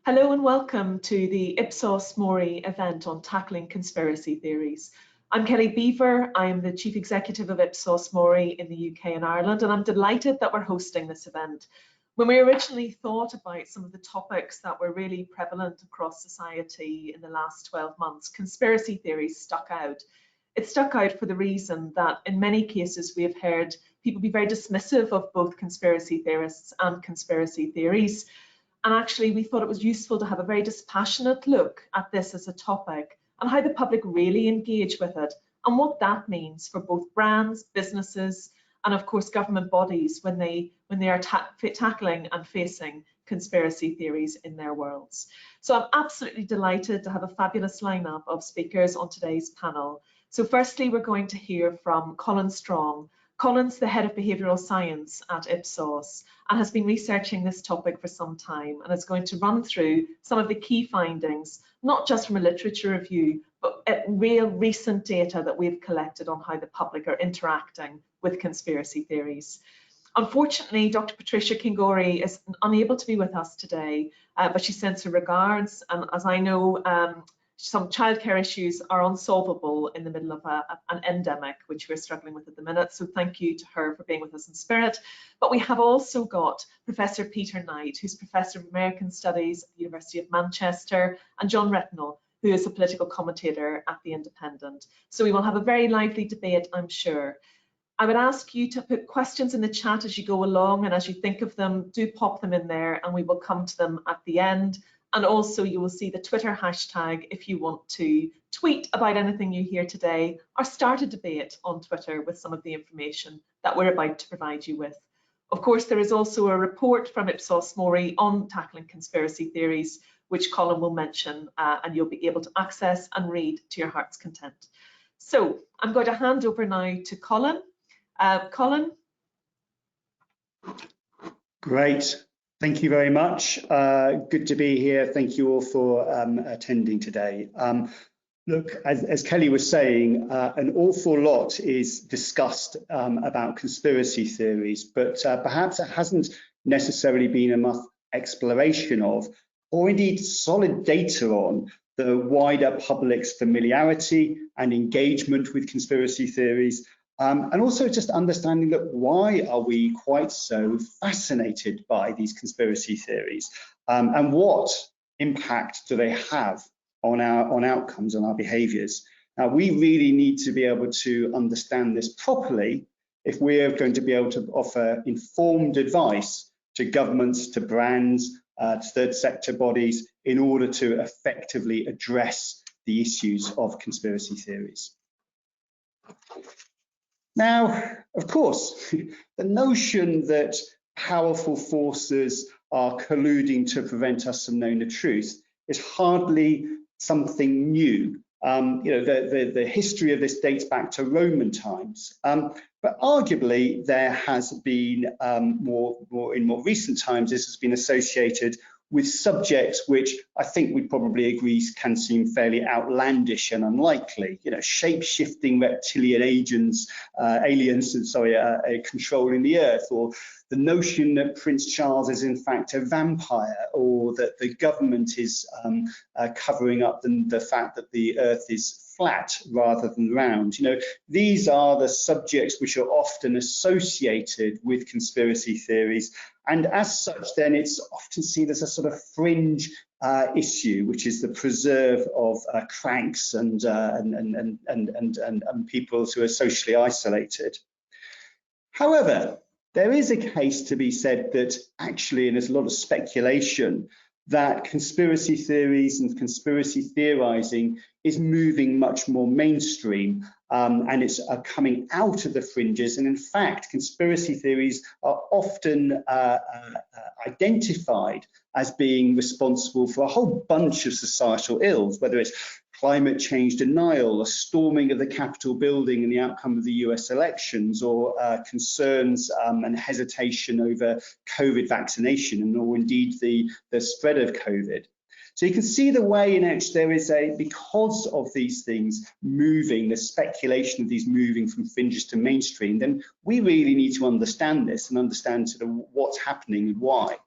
Hello and welcome to the Ipsos MORI event on tackling conspiracy theories. I'm Kelly Beaver. I am the Chief Executive of Ipsos MORI in the UK and Ireland, and I'm delighted that we're hosting this event. When we originally thought about some of the topics that were really prevalent across society in the last 12 months, conspiracy theories stuck out. It stuck out for the reason that in many cases we have heard people be very dismissive of both conspiracy theorists and conspiracy theories. And actually, we thought it was useful to have a very dispassionate look at this as a topic and how the public really engage with it and what that means for both brands, businesses, and of course government bodies when they are tackling and facing conspiracy theories in their worlds. So I'm absolutely delighted to have a fabulous lineup of speakers on today's panel. So firstly, we're going to hear from Colin Strong. Colin's the head of behavioural science at Ipsos and has been researching this topic for some time and is going to run through some of the key findings, not just from a literature review, but real recent data that we've collected on how the public are interacting with conspiracy theories. Unfortunately, Dr. Patricia Kingori is unable to be with us today, but she sends her regards, and as I know, some childcare issues are unsolvable in the middle of an endemic, which we're struggling with at the minute. So thank you to her for being with us in spirit. But we have also got Professor Peter Knight, who's Professor of American Studies at the University of Manchester, and John Rentoul, who is a political commentator at The Independent. So we will have a very lively debate, I'm sure. I would ask you to put questions in the chat as you go along, and as you think of them, do pop them in there and we will come to them at the end. And also you will see the Twitter hashtag if you want to tweet about anything you hear today or start a debate on Twitter with some of the information that we're about to provide you with. Of course, there is also a report from Ipsos MORI on tackling conspiracy theories, which Colin will mention, and you'll be able to access and read to your heart's content. So I'm going to hand over now to Colin. Colin. Great. Thank you very much. Good to be here. Thank you all for attending today. Look, as Kelly was saying, an awful lot is discussed about conspiracy theories, but perhaps it hasn't necessarily been enough exploration of, or indeed solid data on, the wider public's familiarity and engagement with conspiracy theories. And also just understanding that why are we quite so fascinated by these conspiracy theories, and what impact do they have on outcomes, on our behaviours. Now, we really need to be able to understand this properly if we are going to be able to offer informed advice to governments, to brands, to third sector bodies, in order to effectively address the issues of conspiracy theories. Now, of course, the notion that powerful forces are colluding to prevent us from knowing the truth is hardly something new. The history of this dates back to Roman times, but arguably there has been in more recent times, this has been associated with subjects which I think we'd probably agree can seem fairly outlandish and unlikely. Shape-shifting reptilian aliens controlling the earth, or the notion that Prince Charles is in fact a vampire, or that the government is covering up the fact that the earth is flat rather than round. These are the subjects which are often associated with conspiracy theories, and as such then it's often seen as a sort of fringe issue, which is the preserve of cranks and people who are socially isolated. However, there is a case to be said that actually, and there's a lot of speculation, that conspiracy theories and conspiracy theorizing is moving much more mainstream, and it's coming out of the fringes. And in fact, conspiracy theories are often identified as being responsible for a whole bunch of societal ills, whether it's climate change denial, a storming of the Capitol building and the outcome of the US elections, or concerns and hesitation over COVID vaccination, or indeed the spread of COVID. So you can see the way in which there is because of these things moving, the speculation of these moving from fringes to mainstream, then we really need to understand this and understand sort of what's happening and why.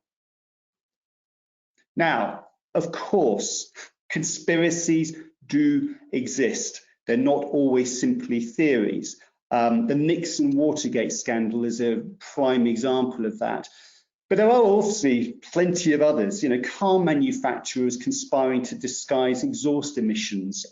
Now, Of course, conspiracies do exist. They're not always simply theories. The Nixon Watergate scandal is a prime example of that. But there are obviously plenty of others, car manufacturers conspiring to disguise exhaust emissions,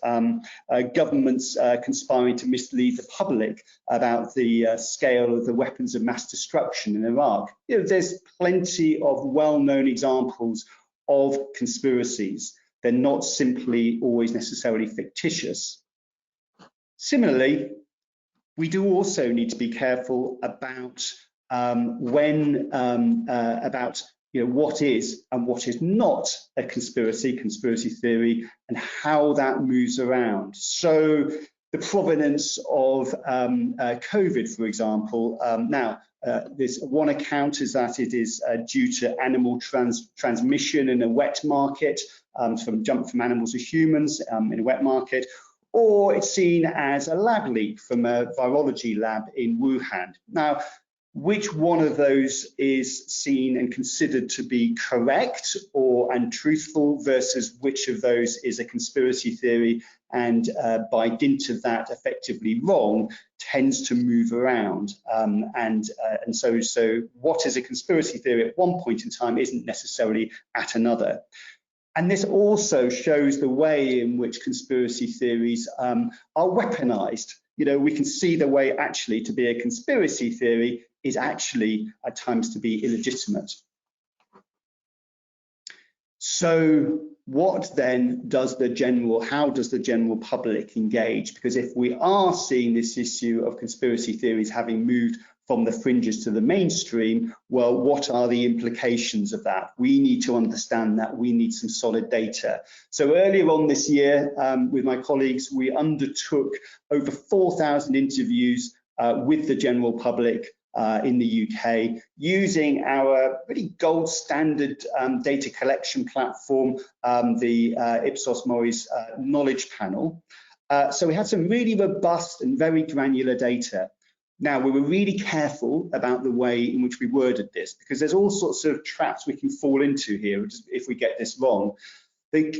governments conspiring to mislead the public about the scale of the weapons of mass destruction in Iraq. There's plenty of well-known examples of conspiracies. They're not simply always necessarily fictitious. Similarly, we do also need to be careful about what is and what is not a conspiracy theory, and how that moves around. So the provenance of COVID, for example, this one account is that it is due to animal transmission in a wet market, jump from animals to humans in a wet market, or it's seen as a lab leak from a virology lab in Wuhan. Now, which one of those is seen and considered to be correct and truthful versus which of those is a conspiracy theory and by dint of that effectively wrong tends to move around. So what is a conspiracy theory at one point in time isn't necessarily at another. And this also shows the way in which conspiracy theories are weaponized. We can see the way actually to be a conspiracy theory is actually at times to be illegitimate. So what then does how does the general public engage? Because if we are seeing this issue of conspiracy theories having moved from the fringes to the mainstream, well, what are the implications of that? We need to understand that. We need some solid data. So earlier on this year, with my colleagues, we undertook over 4,000 interviews with the general public in the UK, using our really gold standard data collection platform, the Ipsos MORI's knowledge panel. So we had some really robust and very granular data. Now, we were really careful about the way in which we worded this, because there's all sorts of traps we can fall into here if we get this wrong.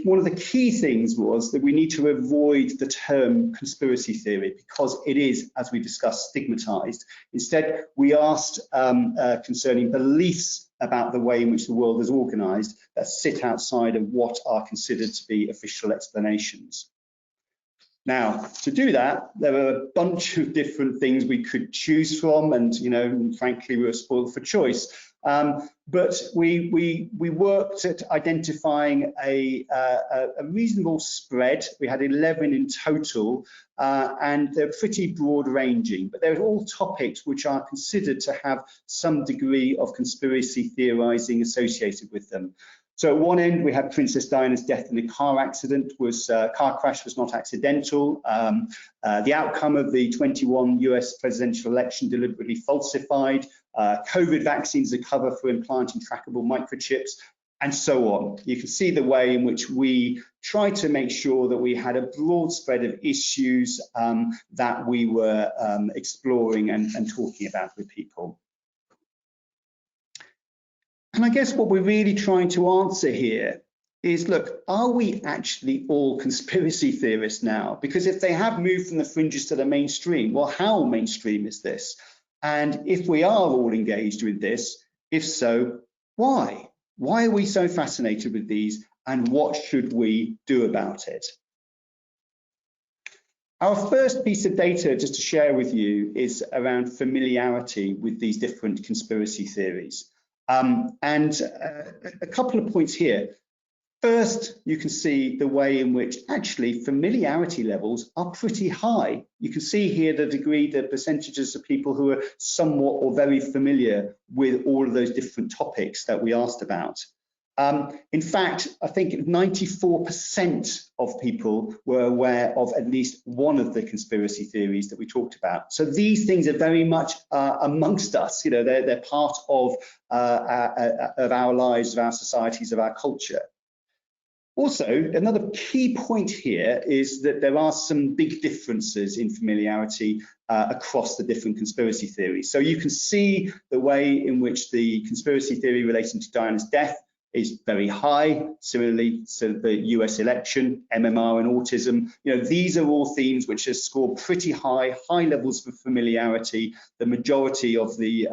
One of the key things was that we need to avoid the term conspiracy theory, because it is, as we discussed, stigmatized. Instead, we asked concerning beliefs about the way in which the world is organized that sit outside of what are considered to be official explanations. Now, to do that, there are a bunch of different things we could choose from, and frankly, we were spoiled for choice. But we worked at identifying a reasonable spread. We had 11 in total, and they're pretty broad ranging, but they're all topics which are considered to have some degree of conspiracy theorizing associated with them. So at one end, we had Princess Diana's death in a car accident. Car crash was not accidental. The outcome of the 21 US presidential election deliberately falsified. COVID vaccines a cover for implanting trackable microchips, and so on. You can see the way in which we tried to make sure that we had a broad spread of issues that we were exploring and talking about with people. And I guess what we're really trying to answer here is, look, are we actually all conspiracy theorists now? Because if they have moved from the fringes to the mainstream, well, how mainstream is this? And if we are all engaged with this, if so, why? Why are we so fascinated with these, and what should we do about it? Our first piece of data just to share with you is around familiarity with these different conspiracy theories. A couple of points here. First, you can see the way in which actually familiarity levels are pretty high. You can see here the percentages of people who are somewhat or very familiar with all of those different topics that we asked about. In fact, I think 94% of people were aware of at least one of the conspiracy theories that we talked about. So these things are very much amongst us. They're part of our lives, of our societies, of our culture. Also, another key point here is that there are some big differences in familiarity across the different conspiracy theories. So you can see the way in which the conspiracy theory relating to Diana's death is very high. Similarly, so the US election, MMR and autism, these are all themes which have scored pretty high levels of familiarity. The majority of the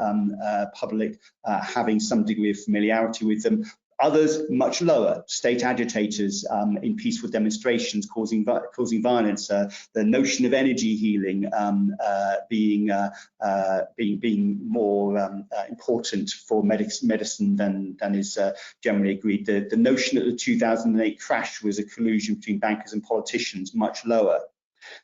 public having some degree of familiarity with them. Others much lower, state agitators in peaceful demonstrations causing violence, the notion of energy healing being more important for medicine than is generally agreed. The notion that the 2008 crash was a collusion between bankers and politicians, much lower.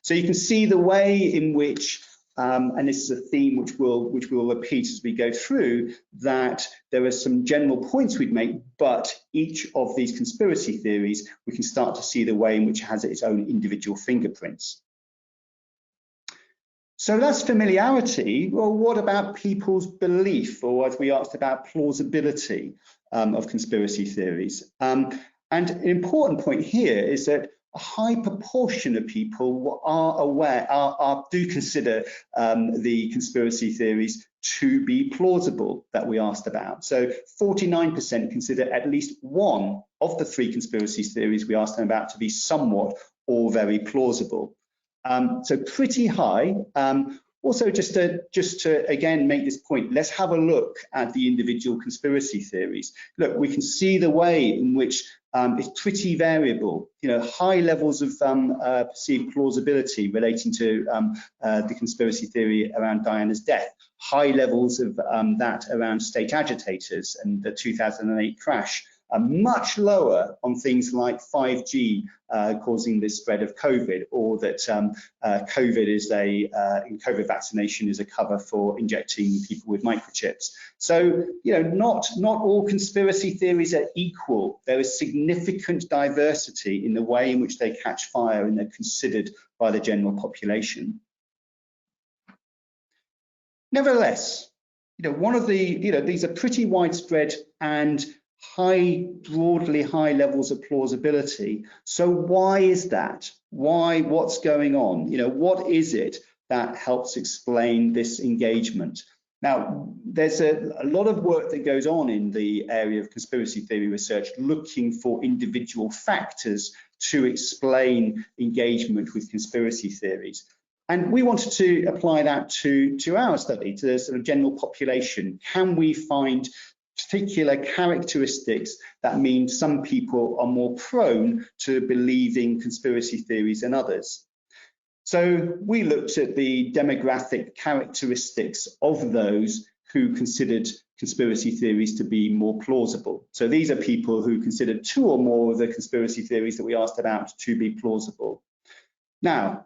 So you can see the way in which and this is a theme which we'll repeat as we go through, that there are some general points we'd make, but each of these conspiracy theories, we can start to see the way in which it has its own individual fingerprints. So that's familiarity. Well, what about people's belief, or as we asked about plausibility of conspiracy theories? And an important point here is that a high proportion of people do consider the conspiracy theories to be plausible that we asked about. So 49% consider at least one of the three conspiracy theories we asked them about to be somewhat or very plausible. So pretty high. Also, just to again make this point, let's have a look at the individual conspiracy theories. Look, we can see the way in which it's pretty variable. High levels of perceived plausibility relating to the conspiracy theory around Diana's death. High levels of that around state agitators and the 2008 crash. Much lower on things like 5G causing the spread of COVID, or that COVID vaccination is a cover for injecting people with microchips. So, not all conspiracy theories are equal. There is significant diversity in the way in which they catch fire and they're considered by the general population. Nevertheless, one of the, these are pretty widespread and broadly high levels of plausibility. So why is that? What's going on? What is it that helps explain this engagement? Now, there's a lot of work that goes on in the area of conspiracy theory research looking for individual factors to explain engagement with conspiracy theories. And we wanted to apply that to our study, to the sort of general population. Can we find particular characteristics that mean some people are more prone to believing conspiracy theories than others? So we looked at the demographic characteristics of those who considered conspiracy theories to be more plausible. So these are people who considered two or more of the conspiracy theories that we asked about to be plausible. Now,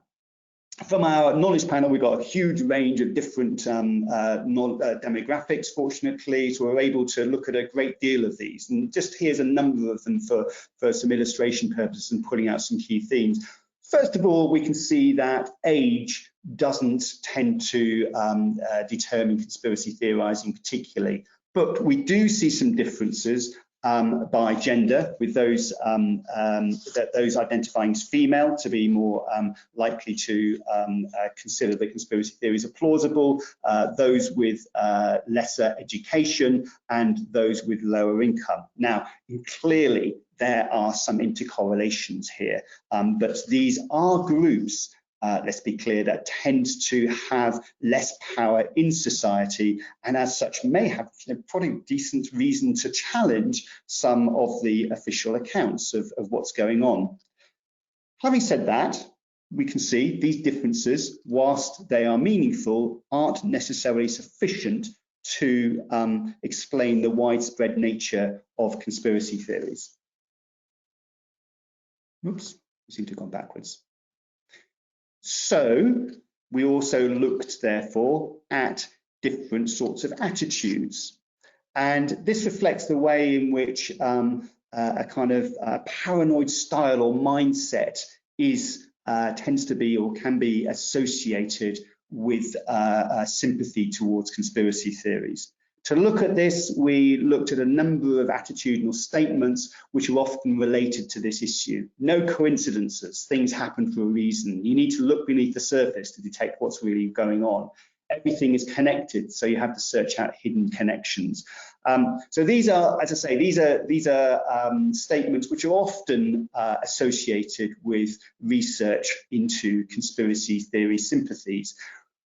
from our knowledge panel, we've got a huge range of different demographics, fortunately, so we're able to look at a great deal of these. And just here's a number of them for some illustration purposes and pulling out some key themes. First of all, we can see that age doesn't tend to determine conspiracy theorizing particularly, but we do see some differences by gender, with those identifying as female to be more likely to consider the conspiracy theories are plausible, those with lesser education, and those with lower income. Now, clearly, there are some intercorrelations here, but these are groups, let's be clear, that tend to have less power in society, and as such may have probably decent reason to challenge some of the official accounts of what's going on. Having said that, we can see these differences, whilst they are meaningful, aren't necessarily sufficient to explain the widespread nature of conspiracy theories. Oops, we seem to have gone backwards. So we also looked, therefore, at different sorts of attitudes. And this reflects the way in which a kind of paranoid style or mindset tends to be or can be associated with sympathy towards conspiracy theories. To look at this, we looked at a number of attitudinal statements which are often related to this issue. No coincidences, things happen for a reason. You need to look beneath the surface to detect what's really going on. everything is connected, so you have to search out hidden connections. So these are, as I say, these are statements which are often associated with research into conspiracy theory sympathies.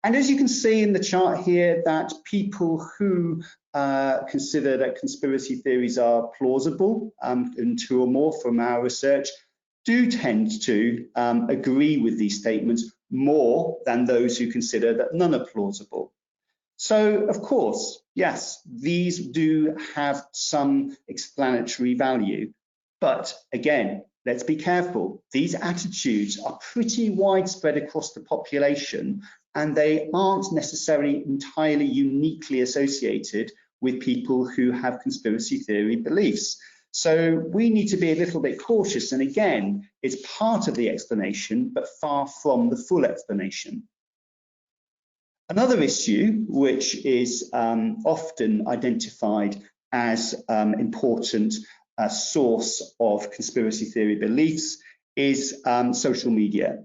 And as you can see in the chart here, that people who consider that conspiracy theories are plausible, and 2 or more from our research, do tend to agree with these statements more than those who consider that none are plausible. So, of course, yes, these do have some explanatory value, but again, let's be careful. These attitudes are pretty widespread across the population, and they aren't necessarily entirely uniquely associated with people who have conspiracy theory beliefs. So we need to be a little bit cautious, and again, it's part of the explanation, but far from the full explanation. Another issue which is often identified as important source of conspiracy theory beliefs is social media.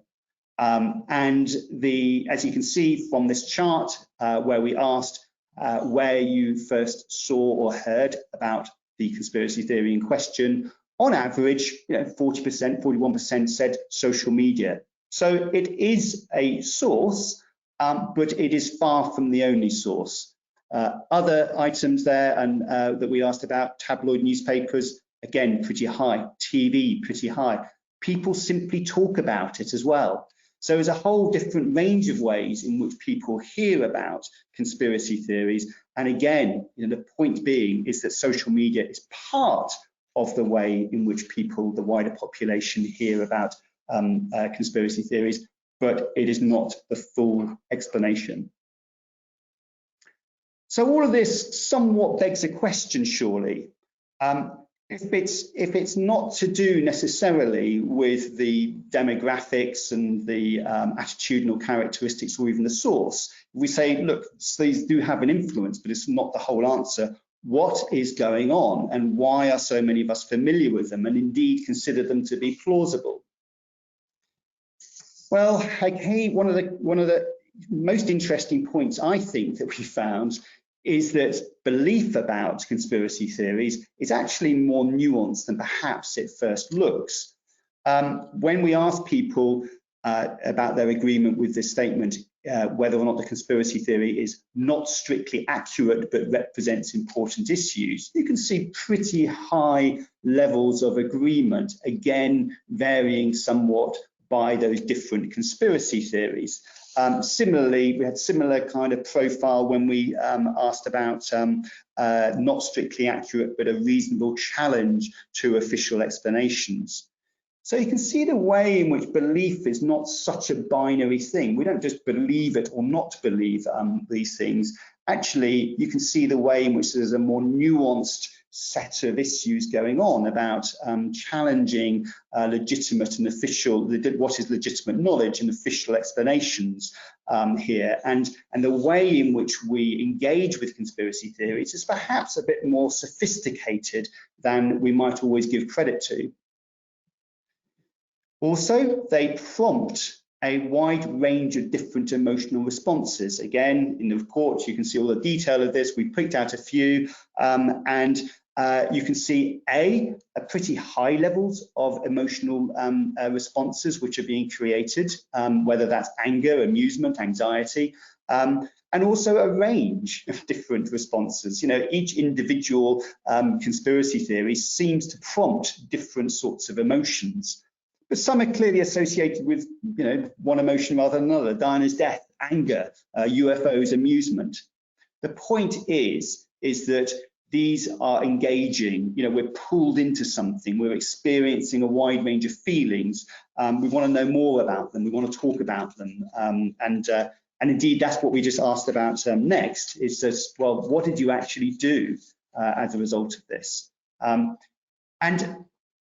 And as you can see from this chart, where we asked where you first saw or heard about the conspiracy theory in question, on average, 40%, 41% said social media. So it is a source, but it is far from the only source. Other items there and that we asked about, tabloid newspapers, again, pretty high, TV, pretty high. People simply talk about it as well. So there's a whole different range of ways in which people hear about conspiracy theories. And again, the point being is that social media is part of the way in which people, the wider population, hear about conspiracy theories, but it is not the full explanation. So all of this somewhat begs a question, surely. If it's not to do necessarily with the demographics and the attitudinal characteristics or even the source, we say, look, these do have an influence, but it's not the whole answer. What is going on, and why are so many of us familiar with them and indeed consider them to be plausible? Well, okay, one of the most interesting points I think that we found is that belief about conspiracy theories is actually more nuanced than perhaps it first looks. When we ask people about their agreement with this statement, whether or not the conspiracy theory is not strictly accurate but represents important issues, you can see pretty high levels of agreement, again varying somewhat by those different conspiracy theories. Similarly, we had similar kind of profile when we asked about not strictly accurate, but a reasonable challenge to official explanations. So you can see the way in which belief is not such a binary thing. We don't just believe it or not believe these things. Actually, you can see the way in which there's a more nuanced set of issues going on about challenging legitimate and official, what is legitimate knowledge and official explanations here. And the way in which we engage with conspiracy theories is perhaps a bit more sophisticated than we might always give credit to. Also, they prompt a wide range of different emotional responses. Again, in the report, you can see all the detail of this. We picked out a few, and you can see a pretty high levels of emotional responses which are being created, whether that's anger, amusement, anxiety, and also a range of different responses. Each individual conspiracy theory seems to prompt different sorts of emotions. But some are clearly associated with, one emotion rather than another. Diana's death, anger, UFOs, amusement. The point is that these are engaging. We're pulled into something. We're experiencing a wide range of feelings. We want to know more about them. We want to talk about them. And indeed, that's what we just asked about next. Is just, well, what did you actually do as a result of this? And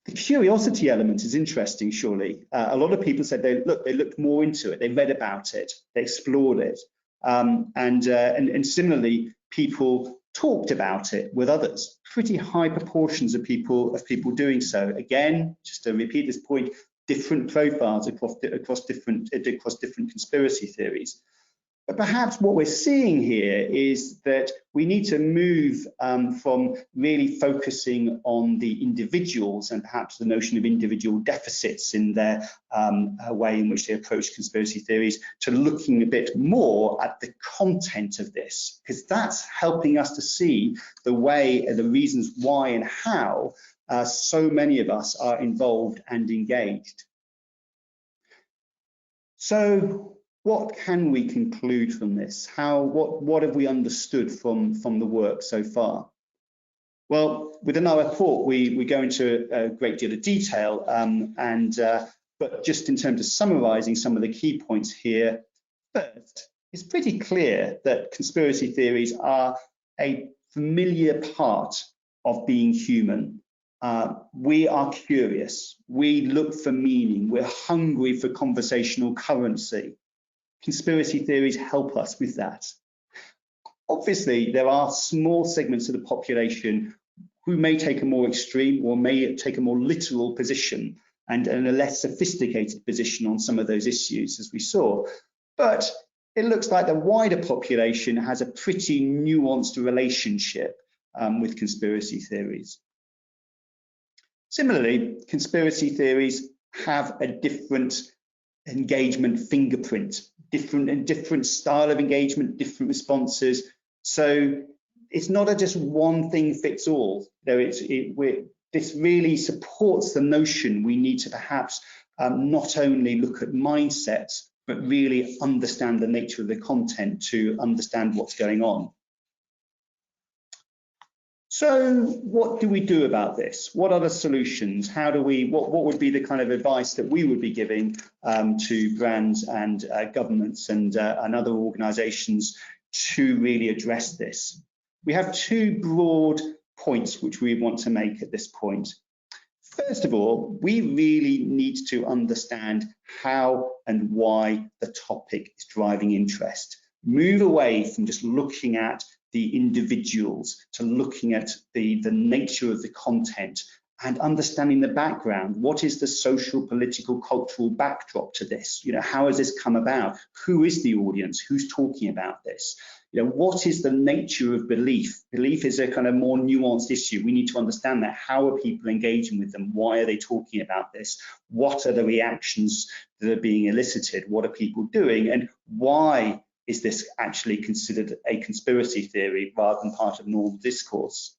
the curiosity element is interesting, surely. A lot of people said they looked more into it, they read about it, they explored it. And similarly, people talked about it with others. Pretty high proportions of people doing so. Again, just to repeat this point, different profiles across different conspiracy theories. But perhaps what we're seeing here is that we need to move from really focusing on the individuals and perhaps the notion of individual deficits in their way in which they approach conspiracy theories to looking a bit more at the content of this, because that's helping us to see the way, the reasons why and how so many of us are involved and engaged. So, what can we conclude from this? What have we understood from the work so far? Well, within our report, we go into a great deal of detail, but just in terms of summarising some of the key points here, first, it's pretty clear that conspiracy theories are a familiar part of being human. We are curious, we look for meaning, we're hungry for conversational currency. Conspiracy theories help us with that. Obviously, there are small segments of the population who may take a more extreme or may take a more literal position and a less sophisticated position on some of those issues, as we saw. But it looks like the wider population has a pretty nuanced relationship with conspiracy theories. Similarly, conspiracy theories have a different engagement fingerprint, different style of engagement, different responses. So it's not just one thing fits all. This really supports the notion we need to perhaps not only look at mindsets, but really understand the nature of the content to understand what's going on. So what do we do about this? What are the solutions? How do we, what would be the kind of advice that we would be giving to brands and governments and other organisations to really address this? We have two broad points which we want to make at this point. First of all, we really need to understand how and why the topic is driving interest. Move away from just looking at the individuals to looking at the nature of the content and understanding the background. What is the social, political, cultural backdrop to this? You know, how has this come about? Who is the audience? Who's talking about this? You know, what is the nature of belief? Belief is a kind of more nuanced issue. We need to understand that. How are people engaging with them? Why are they talking about this? What are the reactions that are being elicited? What are people doing? And why is this actually considered a conspiracy theory rather than part of normal discourse?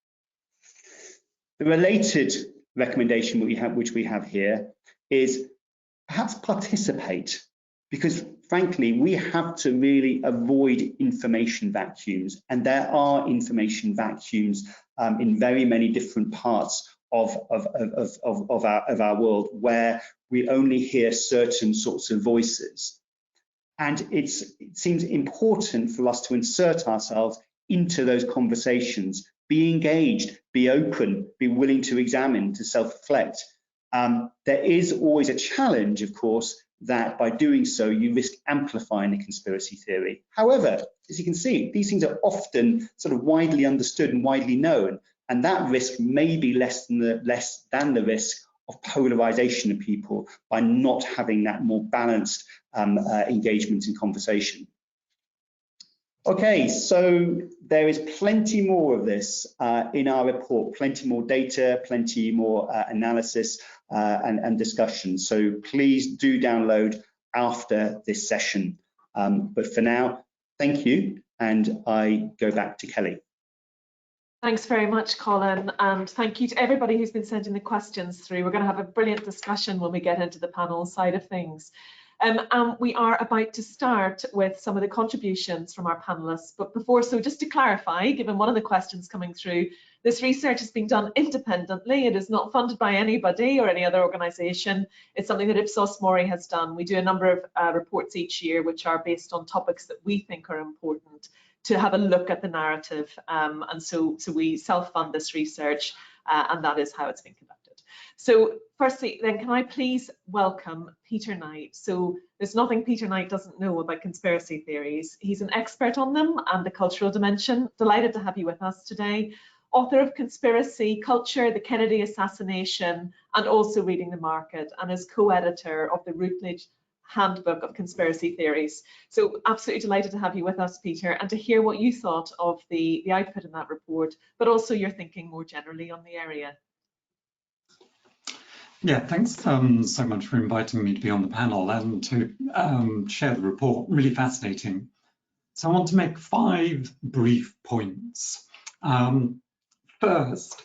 The related recommendation which we have here is perhaps participate, because frankly, we have to really avoid information vacuums, and there are information vacuums in very many different parts of our world where we only hear certain sorts of voices. And it seems important for us to insert ourselves into those conversations, be engaged, be open, be willing to examine, to self-reflect. There is always a challenge, of course, that by doing so, you risk amplifying the conspiracy theory. However, as you can see, these things are often sort of widely understood and widely known, and that risk may be less than the risk of polarization of people by not having that more balanced engagement and conversation. Okay, so there is plenty more of this in our report, plenty more data, plenty more analysis and discussion. So please do download after this session. But for now, thank you, and I go back to Kelly. Thanks very much, Colin, and thank you to everybody who's been sending the questions through. We're going to have a brilliant discussion when we get into the panel side of things. We are about to start with some of the contributions from our panellists, but before so, just to clarify, given one of the questions coming through, this research is being done independently. It is not funded by anybody or any other organisation. It's something that Ipsos MORI has done. We do a number of reports each year which are based on topics that we think are important to have a look at the narrative, and so we self-fund this research, and that is how it's been conducted. So firstly, then, can I please welcome Peter Knight? So there's nothing Peter Knight doesn't know about conspiracy theories. He's an expert on them and the cultural dimension. Delighted to have you with us today. Author of Conspiracy Culture, the Kennedy Assassination, and also Reading the Market, and is co-editor of the Routledge handbook of conspiracy theories. So absolutely delighted to have you with us, Peter, and to hear what you thought of the output in that report, but also your thinking more generally on the area. Yeah, thanks so much for inviting me to be on the panel and to share the report. Really fascinating. So I want to make 5 brief points. First,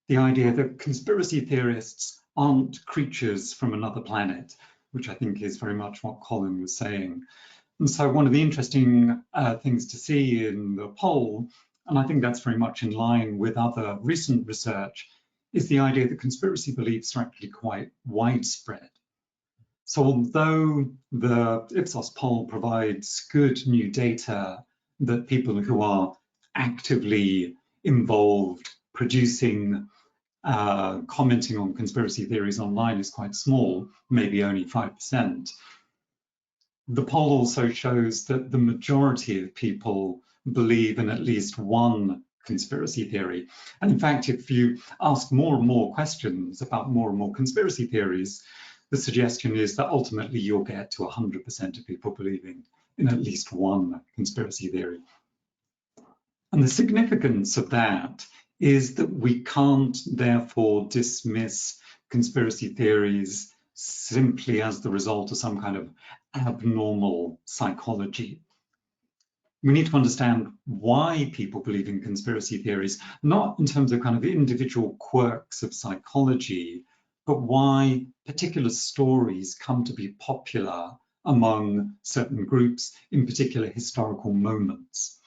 the idea that conspiracy theorists aren't creatures from another planet, which I think is very much what Colin was saying. And so one of the interesting things to see in the poll, and I think that's very much in line with other recent research, is the idea that conspiracy beliefs are actually quite widespread. So although the Ipsos poll provides good new data that people who are actively involved producing, commenting on conspiracy theories online is quite small, maybe only 5%. The poll also shows that the majority of people believe in at least one conspiracy theory. And in fact, if you ask more and more questions about more and more conspiracy theories, the suggestion is that ultimately you'll get to 100% of people believing in at least one conspiracy theory. And the significance of that is that we can't therefore dismiss conspiracy theories simply as the result of some kind of abnormal psychology. We need to understand why people believe in conspiracy theories, not in terms of kind of individual quirks of psychology, but why particular stories come to be popular among certain groups in particular historical moments.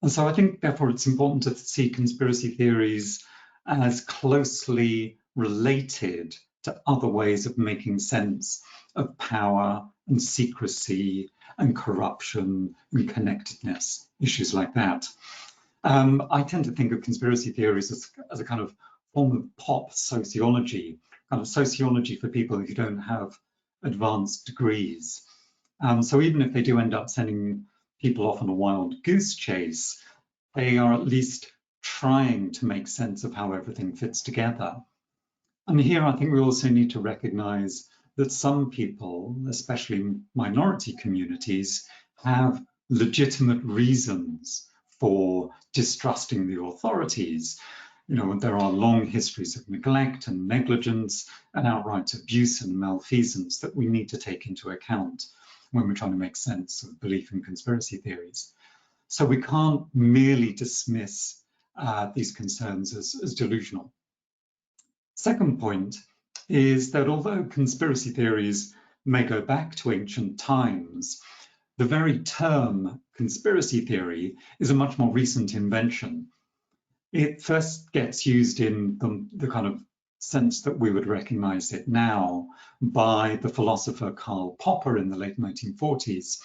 And so I think, therefore, it's important to see conspiracy theories as closely related to other ways of making sense of power and secrecy and corruption and connectedness, issues like that. I tend to think of conspiracy theories as a kind of form of pop sociology, kind of sociology for people who don't have advanced degrees. So even if they do end up sending people off on a wild goose chase, they are at least trying to make sense of how everything fits together. And here I think we also need to recognize that some people, especially minority communities, have legitimate reasons for distrusting the authorities. You know, there are long histories of neglect and negligence and outright abuse and malfeasance that we need to take into account when we're trying to make sense of belief in conspiracy theories. So we can't merely dismiss these concerns as delusional. Second point is that although conspiracy theories may go back to ancient times, the very term conspiracy theory is a much more recent invention. It first gets used in the kind of sense that we would recognize it now by the philosopher Karl Popper in the late 1940s.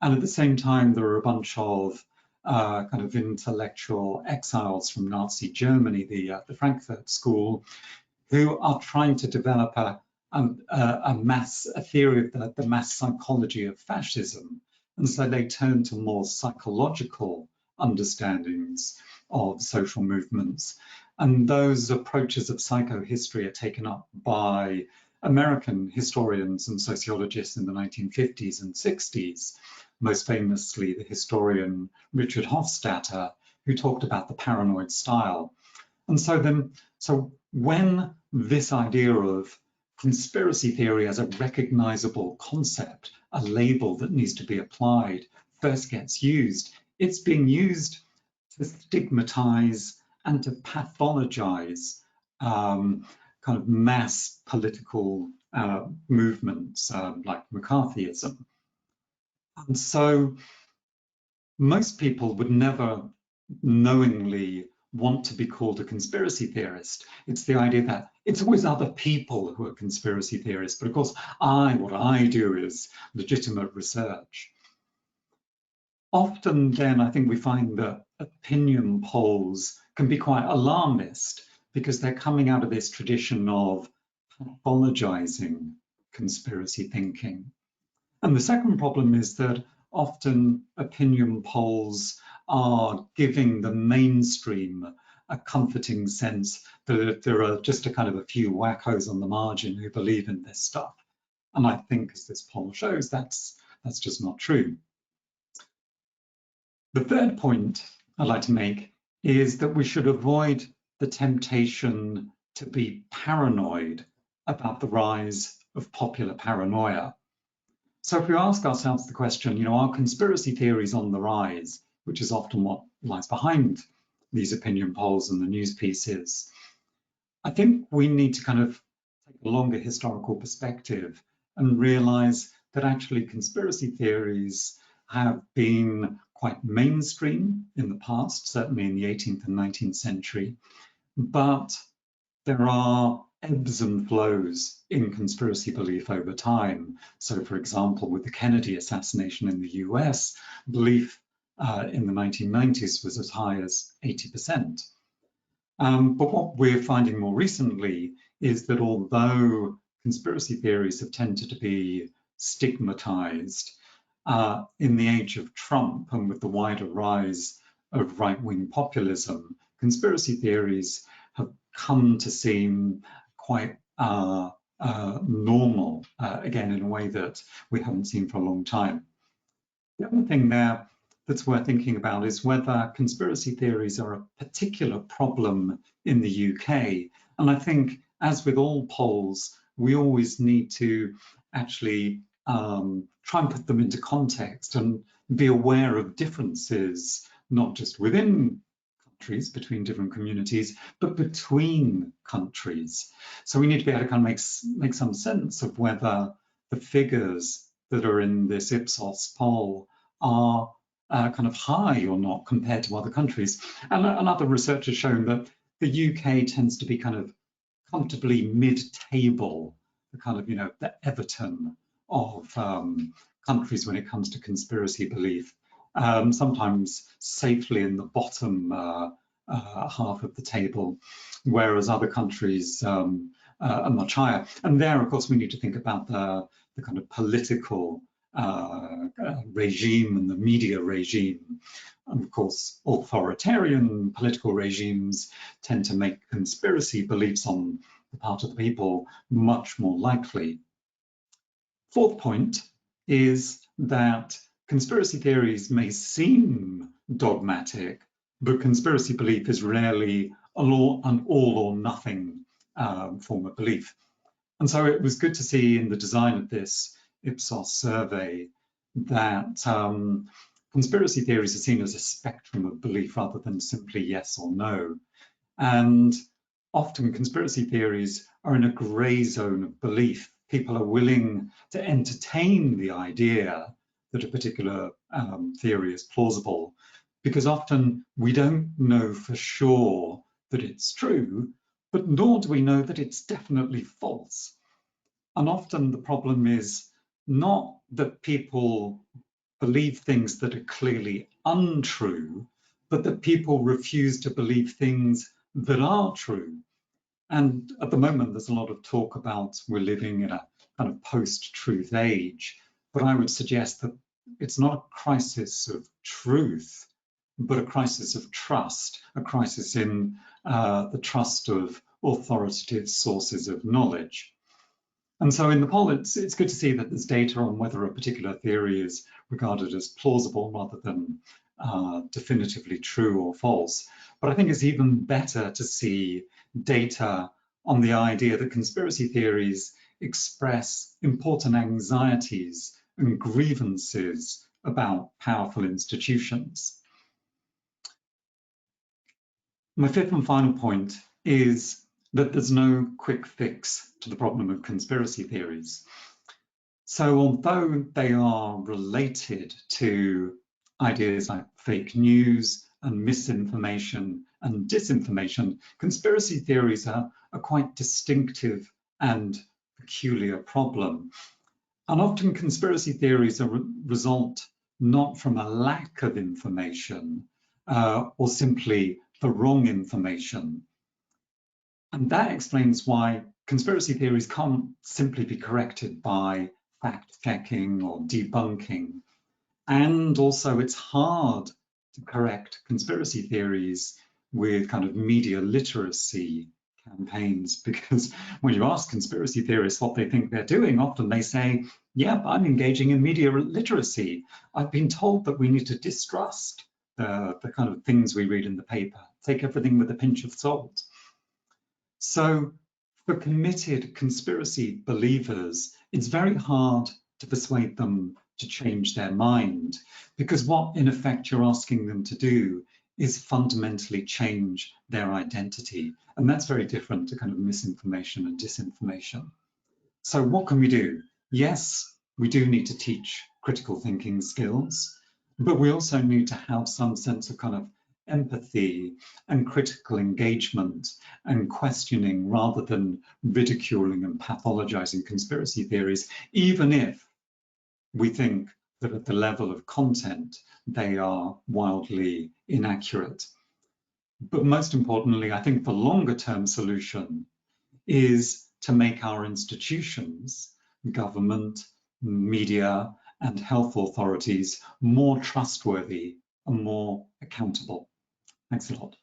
And at the same time, there are a bunch of kind of intellectual exiles from Nazi Germany, the Frankfurt School, who are trying to develop a theory of the mass psychology of fascism. And so they turn to more psychological understandings of social movements. And those approaches of psychohistory are taken up by American historians and sociologists in the 1950s and 60s, most famously the historian Richard Hofstadter, who talked about the paranoid style. And so when this idea of conspiracy theory as a recognizable concept, a label that needs to be applied, first gets used, it's being used to stigmatize and to pathologize kind of mass political movements like McCarthyism. And so most people would never knowingly want to be called a conspiracy theorist. It's the idea that it's always other people who are conspiracy theorists, but of course what I do is legitimate research. Often then I think we find that opinion polls can be quite alarmist because they're coming out of this tradition of pathologizing conspiracy thinking. And the second problem is that often opinion polls are giving the mainstream a comforting sense that there are just a kind of a few wackos on the margin who believe in this stuff. And I think, as this poll shows, that's just not true. The third point I'd like to make is that we should avoid the temptation to be paranoid about the rise of popular paranoia. So if we ask ourselves the question, are conspiracy theories on the rise, which is often what lies behind these opinion polls and the news pieces, I think we need to kind of take a longer historical perspective and realize that actually conspiracy theories have been quite mainstream in the past, certainly in the 18th and 19th century, but there are ebbs and flows in conspiracy belief over time. So, for example, with the Kennedy assassination in the US, belief in the 1990s was as high as 80%. But what we're finding more recently is that although conspiracy theories have tended to be stigmatized, in the age of Trump and with the wider rise of right-wing populism, conspiracy theories have come to seem quite normal, again, in a way that we haven't seen for a long time. The other thing there that's worth thinking about is whether conspiracy theories are a particular problem in the UK. And I think, as with all polls, we always need to actually try and put them into context and be aware of differences, not just within countries, between different communities, but between countries. So we need to be able to kind of make some sense of whether the figures that are in this Ipsos poll are kind of high or not compared to other countries. And other research has shown that the UK tends to be kind of comfortably mid-table, the kind of, the Everton of countries when it comes to conspiracy belief, sometimes safely in the bottom half of the table, whereas other countries are much higher. And there, of course, we need to think about the kind of political regime and the media regime. And of course, authoritarian political regimes tend to make conspiracy beliefs on the part of the people much more likely. Fourth point is that conspiracy theories may seem dogmatic, but conspiracy belief is rarely an all or nothing form of belief. And so it was good to see in the design of this Ipsos survey that conspiracy theories are seen as a spectrum of belief rather than simply yes or no. And often conspiracy theories are in a grey zone of belief. People are willing to entertain the idea that a particular theory is plausible, because often we don't know for sure that it's true, but nor do we know that it's definitely false. And often the problem is not that people believe things that are clearly untrue, but that people refuse to believe things that are true. And at the moment, there's a lot of talk about we're living in a kind of post-truth age, but I would suggest that it's not a crisis of truth, but a crisis of trust, a crisis in the trust of authoritative sources of knowledge. And so in the poll, it's good to see that there's data on whether a particular theory is regarded as plausible rather than definitively true or false. But I think it's even better to see data on the idea that conspiracy theories express important anxieties and grievances about powerful institutions. My fifth and final point is that there's no quick fix to the problem of conspiracy theories. So although they are related to ideas like fake news and misinformation and disinformation, conspiracy theories are a quite distinctive and peculiar problem. And often conspiracy theories are result not from a lack of information or simply the wrong information. And that explains why conspiracy theories can't simply be corrected by fact-checking or debunking. And also it's hard to correct conspiracy theories with kind of media literacy campaigns, because when you ask conspiracy theorists what they think they're doing, often they say, yeah, I'm engaging in media literacy. I've been told that we need to distrust the kind of things we read in the paper, take everything with a pinch of salt. So for committed conspiracy believers, it's very hard to persuade them to change their mind, because what in effect you're asking them to do is fundamentally change their identity. And that's very different to kind of misinformation and disinformation. So what can we do? Yes, we do need to teach critical thinking skills, but we also need to have some sense of kind of empathy and critical engagement and questioning, rather than ridiculing and pathologizing conspiracy theories, even if we think that at the level of content, they are wildly inaccurate. But most importantly, I think the longer term solution is to make our institutions, government, media, and health authorities more trustworthy and more accountable. Thanks a lot.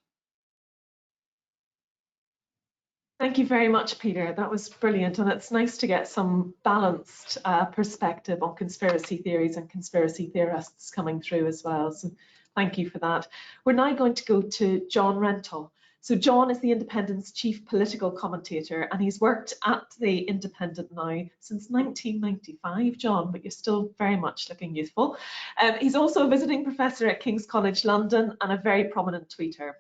Thank you very much, Peter. That was brilliant. And it's nice to get some balanced perspective on conspiracy theories and conspiracy theorists coming through as well. So thank you for that. We're now going to go to John Rentoul. So John is the Independent's chief political commentator, and he's worked at the Independent now since 1995, John, but you're still very much looking youthful. He's also a visiting professor at King's College London and a very prominent tweeter.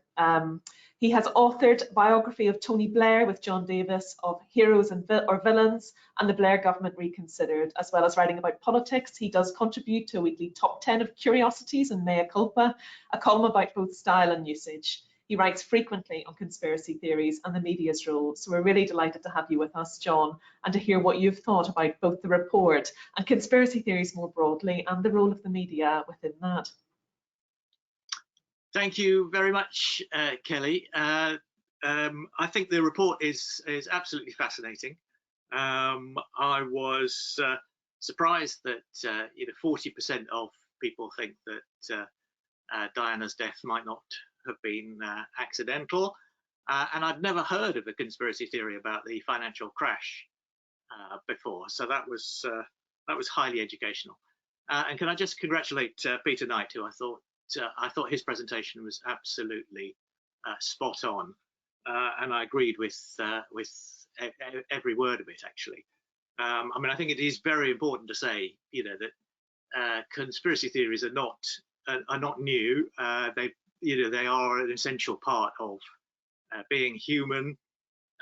He has authored a biography of Tony Blair with John Davis, of Heroes or Villains, and the Blair Government Reconsidered, as well as writing about politics. He does contribute to a weekly top 10 of curiosities and mea culpa, a column about both style and usage. He writes frequently on conspiracy theories and the media's role. So we're really delighted to have you with us, John, and to hear what you've thought about both the report and conspiracy theories more broadly, and the role of the media within that. Thank you very much, Kelly. I think the report is absolutely fascinating. I was surprised that 40% of people think that Diana's death might not have been accidental, and I'd never heard of a conspiracy theory about the financial crash before. So that was highly educational. And can I just congratulate Peter Knight, who I thought his presentation was absolutely spot on, and I agreed with every word of it, actually. I mean, I think it is very important to say, that conspiracy theories are not new. They are an essential part of being human,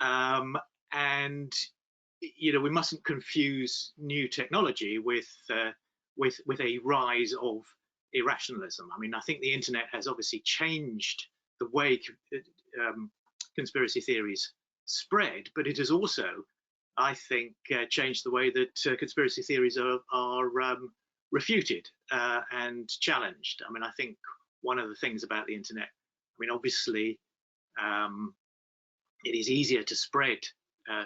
and we mustn't confuse new technology with a rise of irrationalism. I mean, I think the internet has obviously changed the way conspiracy theories spread, but it has also, I think, changed the way that conspiracy theories are refuted and challenged. I mean, I think one of the things about the internet, I mean, obviously, it is easier to spread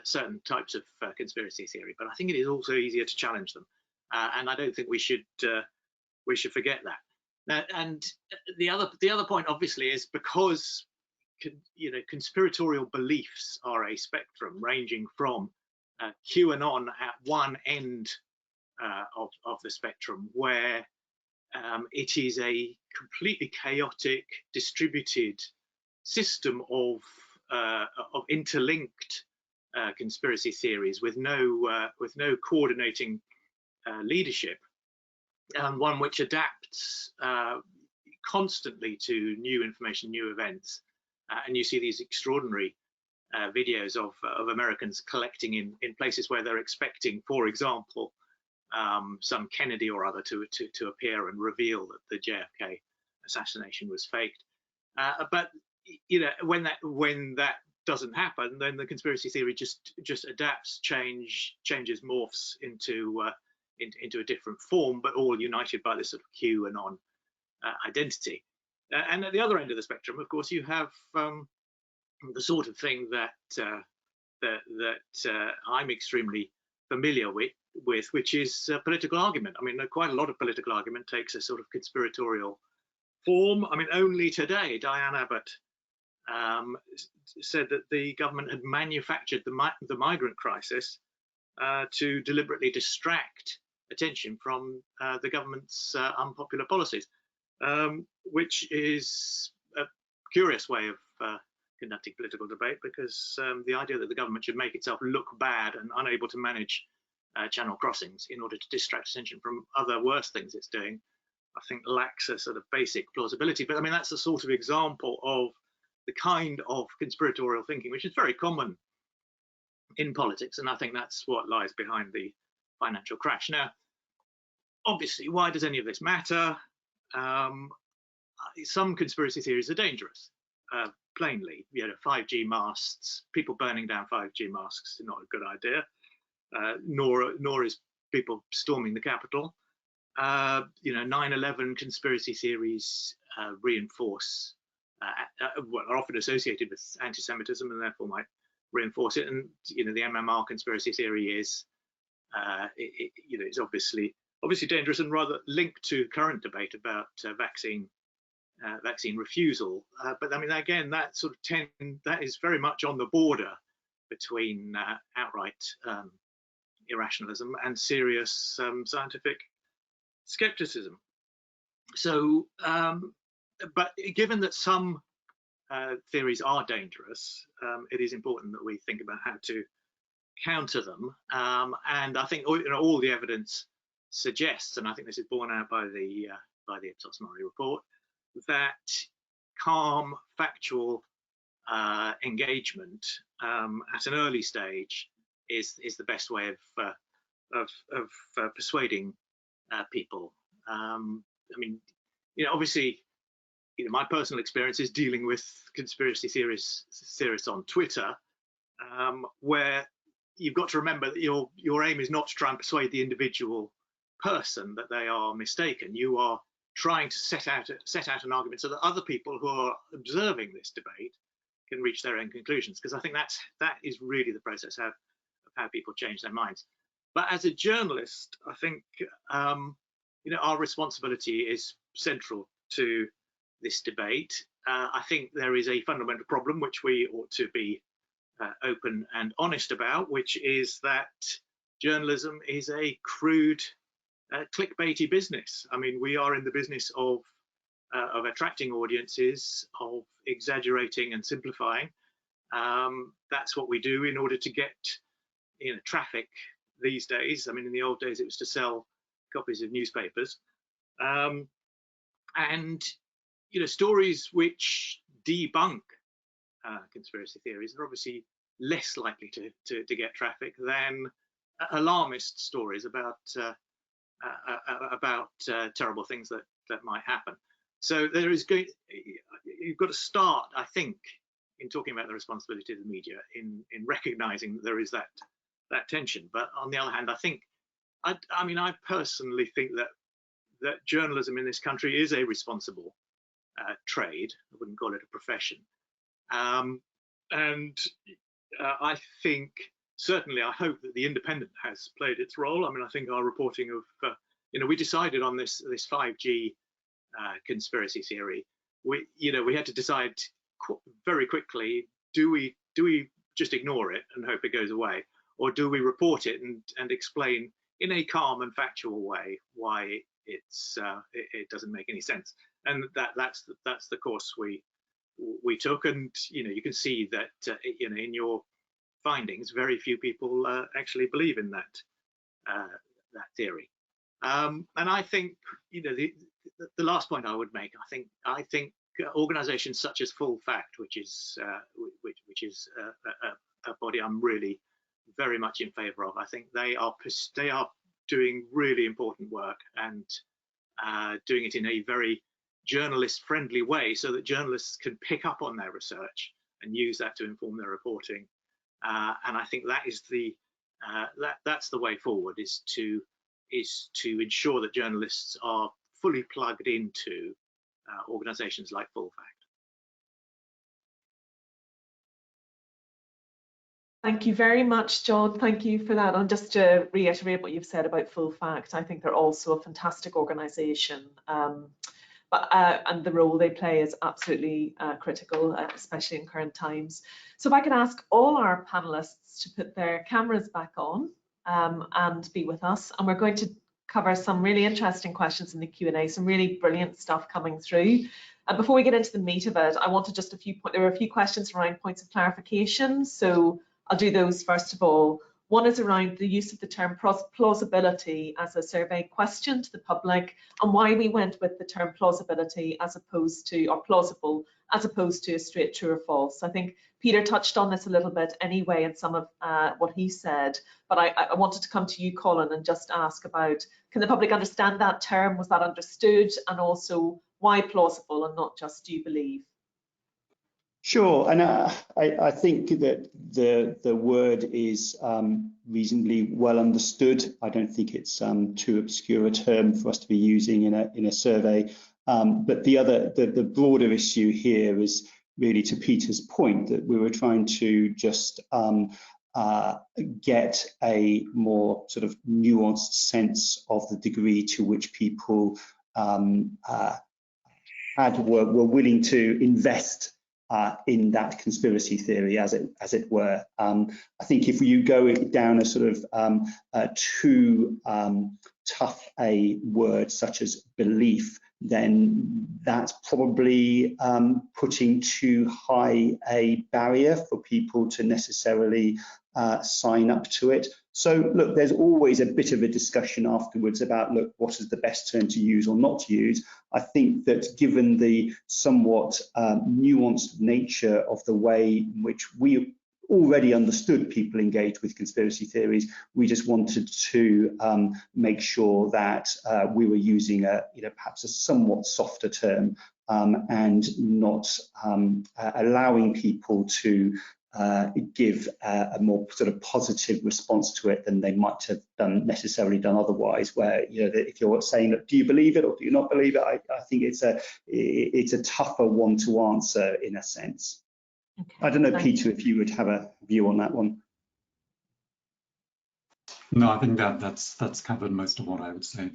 certain types of conspiracy theory, but I think it is also easier to challenge them, and I don't think we should forget that. Now, and the other point, obviously, is because conspiratorial beliefs are a spectrum ranging from QAnon at one end of the spectrum, where it is a completely chaotic, distributed system of interlinked conspiracy theories with no coordinating leadership, and one which adapts constantly to new information, new events. And you see these extraordinary videos of Americans collecting in places where they're expecting, for example, some Kennedy or other to appear and reveal that the JFK assassination was faked. But when that doesn't happen, then the conspiracy theory just adapts, changes, morphs into a different form, but all united by this sort of QAnon identity. And at the other end of the spectrum, of course, you have the sort of thing that I'm extremely familiar with, which is political argument. I mean, quite a lot of political argument takes a sort of conspiratorial form. I mean, only today, Diane Abbott said that the government had manufactured the migrant crisis to deliberately distract attention from the government's unpopular policies, which is a curious way of conducting political debate, because the idea that the government should make itself look bad and unable to manage channel crossings in order to distract attention from other worse things it's doing, I think lacks a sort of basic plausibility. But I mean, that's the sort of example of the kind of conspiratorial thinking which is very common in politics, and I think that's what lies behind the financial crash. Now, obviously, why does any of this matter? Some conspiracy theories are dangerous. Plainly, 5G masts, people burning down 5G masts is not a good idea, nor is people storming the Capitol. 9/11 conspiracy theories reinforce, are often associated with anti-Semitism and therefore might reinforce it. And the MMR conspiracy theory is, it's obviously dangerous and rather linked to current debate about vaccine refusal. But I mean, again, that is very much on the border between outright irrationalism and serious scientific skepticism. So, but given that some theories are dangerous, it is important that we think about how to counter them. And I think all the evidence suggests, and I think this is borne out by the Ipsos MORI report, that calm, factual engagement at an early stage is the best way of persuading people. I mean, obviously, my personal experience is dealing with conspiracy theorists on Twitter, where you've got to remember that your aim is not to try and persuade the individual person that they are mistaken. You are trying to set out an argument so that other people who are observing this debate can reach their own conclusions, because I think that is really the process of how people change their minds. But as a journalist, I think our responsibility is central to this debate. I think there is a fundamental problem which we ought to be open and honest about, which is that journalism is a crude, clickbaity business. I mean, we are in the business of attracting audiences, of exaggerating and simplifying. That's what we do in order to get traffic these days. I mean, in the old days, it was to sell copies of newspapers. And stories which debunk conspiracy theories are obviously less likely to get traffic than alarmist stories about terrible things that might happen. So you've got to start, I think, in talking about the responsibility of the media in recognizing that there is that tension. But on the other hand, I think, I personally think that journalism in this country is a responsible trade. I wouldn't call it a profession. And I think, certainly, I hope that the Independent has played its role. I mean, I think our reporting of, we decided on this 5G conspiracy theory. We had to decide very quickly: do we just ignore it and hope it goes away, or do we report it and explain in a calm and factual way why it doesn't make any sense? And that's the course we took. And you can see that in your findings, very few people actually believe in that theory. And I think the last point I would make, I think organisations such as Full Fact, which is a body I'm really very much in favour of. I think they are doing really important work and doing it in a very journalist-friendly way, so that journalists can pick up on their research and use that to inform their reporting. And I think that is that's the way forward: is to ensure that journalists are fully plugged into organisations like Full Fact. Thank you very much, John. Thank you for that. And just to reiterate what you've said about Full Fact, I think they're also a fantastic organisation. but and the role they play is absolutely critical, especially in current times. So if I could ask all our panelists to put their cameras back on and be with us, and we're going to cover some really interesting questions in the Q&A, some really brilliant stuff coming through. And before we get into the meat of it, I wanted just there were a few questions around points of clarification, so I'll do those first of all. One is around the use of the term plausibility as a survey question to the public, and why we went with the term plausibility as opposed to, or plausible, as opposed to a straight true or false. I think Peter touched on this a little bit anyway in some of what he said, but I wanted to come to you, Colin, and just ask about, can the public understand that term? Was that understood? And also, why plausible and not just do you believe? Sure, and I think that the word is reasonably well understood. I don't think it's too obscure a term for us to be using in a survey. But the broader issue here is really, to Peter's point, that we were trying to just get a more sort of nuanced sense of the degree to which people were willing to invest in that conspiracy theory, as it were. I think if you go down a sort of too tough a word such as belief, then that's probably putting too high a barrier for people to necessarily sign up to it. So look, there's always a bit of a discussion afterwards about, look, what is the best term to use or not to use. I think that given the somewhat nuanced nature of the way in which we already understood people engaged with conspiracy theories, we just wanted to make sure that we were using perhaps a somewhat softer term and not allowing people to give a more sort of positive response to it than they might have necessarily done otherwise. Where, if you're saying, look, do you believe it or do you not believe it? I think it's a tougher one to answer in a sense. Okay. I don't know, Peter, if you would have a view on that one. No, I think that's covered most of what I would say.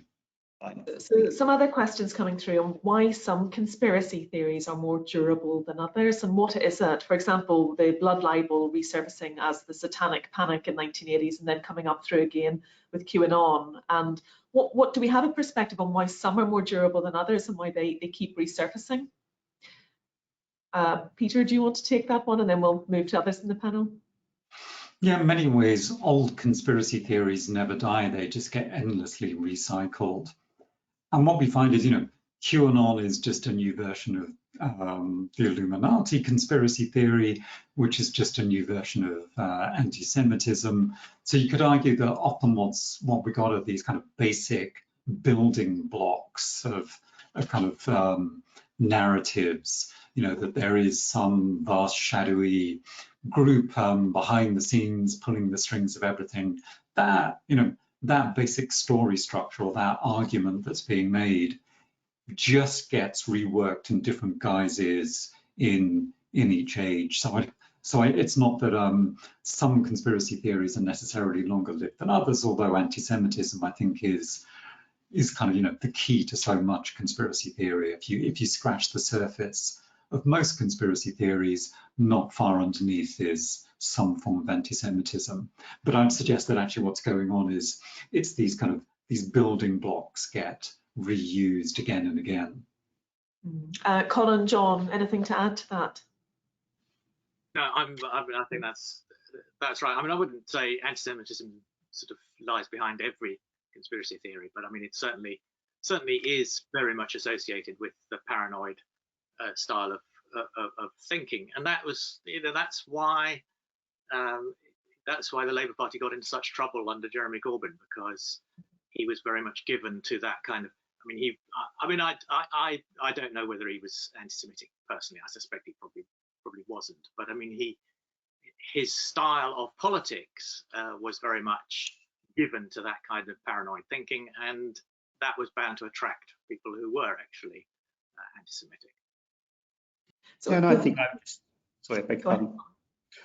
So some other questions coming through on why some conspiracy theories are more durable than others, and what is it? For example, the blood libel resurfacing as the satanic panic in 1980s and then coming up through again with QAnon. And what do we have a perspective on why some are more durable than others and why they keep resurfacing? Peter, do you want to take that one, and then we'll move to others in the panel? Yeah, in many ways, old conspiracy theories never die. They just get endlessly recycled. And what we find is, QAnon is just a new version of the Illuminati conspiracy theory, which is just a new version of anti-Semitism. So you could argue that often what we got are these kind of basic building blocks of kind of narratives, that there is some vast shadowy group behind the scenes pulling the strings of everything. That basic story structure, or that argument that's being made, just gets reworked in different guises in each age. So it's not that some conspiracy theories are necessarily longer lived than others, although anti-Semitism, I think, is kind of the key to so much conspiracy theory. If you scratch the surface of most conspiracy theories, not far underneath is some form of anti-Semitism. But I'd suggest that actually what's going on is it's these building blocks get reused again and again. Colin, John, anything to add to that? No, I think that's right. I mean, I wouldn't say anti-Semitism sort of lies behind every conspiracy theory, but I mean, it certainly is very much associated with the paranoid style of thinking, and that's why the Labour Party got into such trouble under Jeremy Corbyn, because he was very much given to that kind of. I don't know whether he was anti-Semitic personally. I suspect he probably wasn't, but I mean, his style of politics was very much given to that kind of paranoid thinking, and that was bound to attract people who were actually anti-Semitic. So, and I think sorry, I beg your pardon.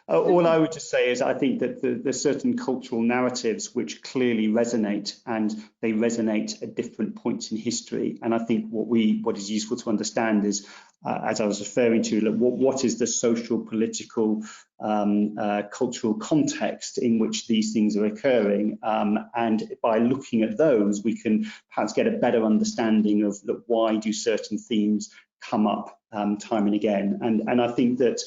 All I would just say is I think that there's certain cultural narratives which clearly resonate, and they resonate at different points in history. And I think what is useful to understand is, as I was referring to, look, what is the social, political, cultural context in which these things are occurring, and by looking at those, we can perhaps get a better understanding of, look, why do certain themes come up time and again. And I think that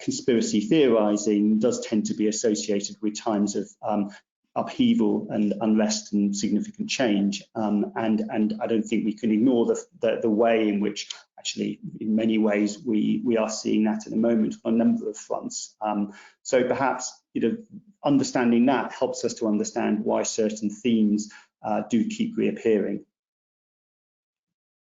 conspiracy theorizing does tend to be associated with times of upheaval and unrest and significant change, and I don't think we can ignore the way in which actually in many ways we are seeing that at the moment on a number of fronts. So perhaps, you know, understanding that helps us to understand why certain themes do keep reappearing.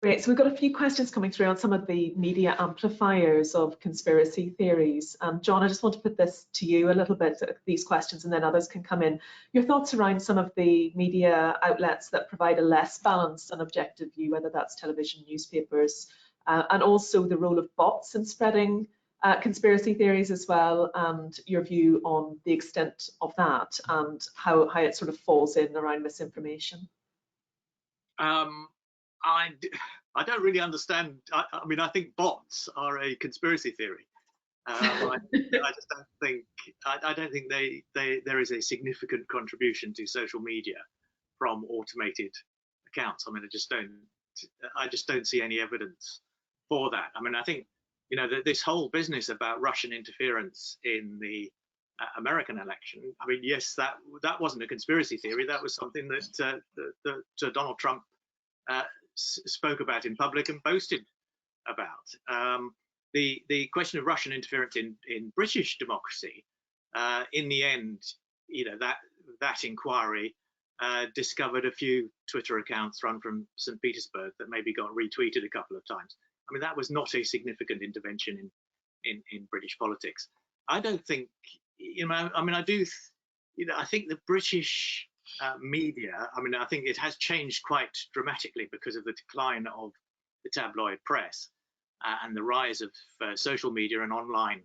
Great, so we've got a few questions coming through on some of the media amplifiers of conspiracy theories. John, I just want to put this to you a little bit, these questions, and then others can come in. Your thoughts around some of the media outlets that provide a less balanced and objective view, whether that's television, newspapers, and also the role of bots in spreading conspiracy theories as well, and your view on the extent of that and how it sort of falls in around misinformation. I don't really understand. I mean, I think bots are a conspiracy theory. I just don't think. I don't think there is a significant contribution to social media from automated accounts. I mean, I just don't see any evidence for that. I mean, I think, you know, this whole business about Russian interference in the American election. I mean, yes, that wasn't a conspiracy theory. That was something that Donald Trump spoke about in public and boasted about. The question of Russian interference in British democracy, in the end, you know, that inquiry discovered a few Twitter accounts run from St. Petersburg that maybe got retweeted a couple of times. I mean, that was not a significant intervention in British politics. I don't think, you know, I mean, I do, you know, I think the British media, I mean, I think it has changed quite dramatically because of the decline of the tabloid press and the rise of social media and online